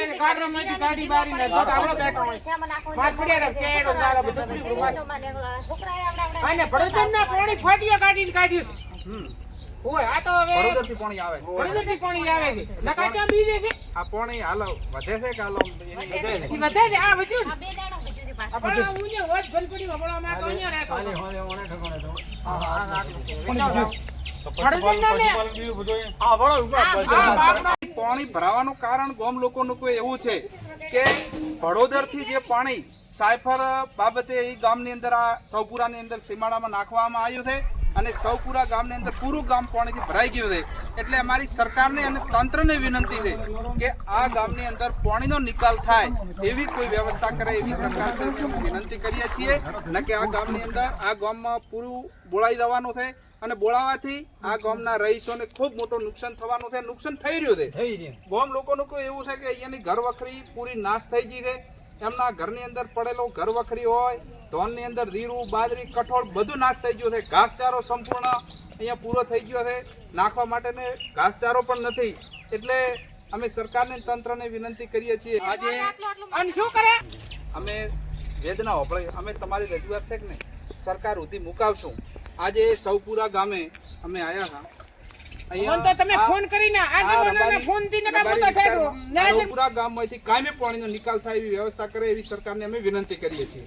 ને ગાડરામાંથી ગાડી બારી ને તો આવડો બેઠો હોય માર પડ્યા રે કેડો ગાળા બધું અને ભડોદરના પાણી ફાટિયા કાઢીને કાઢ્યું છે ઓય આ તો હવે વડોદરથી પાણી આવે છે. ભડોદરથી પાણી આવે છે નકાચા બીજે છે આ પાણી હાલો વધે છે કે હાલો એની વધે છે? ઈ વધે છે આ વજુ આપણે ઉને હોજ ભલ પડી વબળામાં તો અહીંયા રાખો પાણી ભરાવાનું કારણ ગામ લોકોનું કોઈ એવું છે કે ભડોદરથી જે પાણી સાયફર બાબતે એ ગામની અંદર આ સૌપુરાની અંદર સીમાડામાં નાખવામાં આવ્યું છે અને સૌપુરા ગામની અંદર પૂરું ગામ પાણીથી ભરાઈ ગયું છે. એટલે અમારી સરકારને અને તંત્રને વિનંતી છે કે આ ગામની અંદર પાણીનો નિકાલ થાય એવી કોઈ વ્યવસ્થા કરે એવી સરકાર સાથે વિનંતી કરીએ છીએ ન કે આ ગામની અંદર આ ગામમાં પૂરું બોળાઈ જવાનું છે અને બોળાવાથી આ ગામના રહીશોને ખૂબ મોટું નુકસાન થવાનું છે. નુકસાન થઈ રહ્યું છે. ગામ લોકોનું કોઈ એવું છે કે અહીંયાની ઘર વખરી પૂરી નાશ થઈ ગઈ છે. એમના ઘરની અંદર પડેલો ઘર વખરી હોય ધોનની અંદર જીરું બાજરી કઠોળ બધું નાશ થઈ ગયું છે. ઘાસચારો સંપૂર્ણ અહીંયા પૂરો થઈ ગયો છે. નાખવા માટેને ઘાસચારો પણ નથી. એટલે અમે સરકારને તંત્રને વિનંતી કરીએ છીએ આજે અને શું કરે અમે વેદના હોભળે અમે તમારી રજૂઆત છે કે નહીં સરકાર સુધી મુકાવશું. આજે સૌપુરા ગામે અમે આવ્યા હતા ફોન તો તમે ફોન કરીને આગળ બનાવના ફોન થી નકા મોટા સાહેબ સૌપુરા ગામમાંથી કાયમી પાણીનો નિકાલ થાય એવી વ્યવસ્થા કરે એવી સરકારને અમે વિનંતી કરીએ છીએ.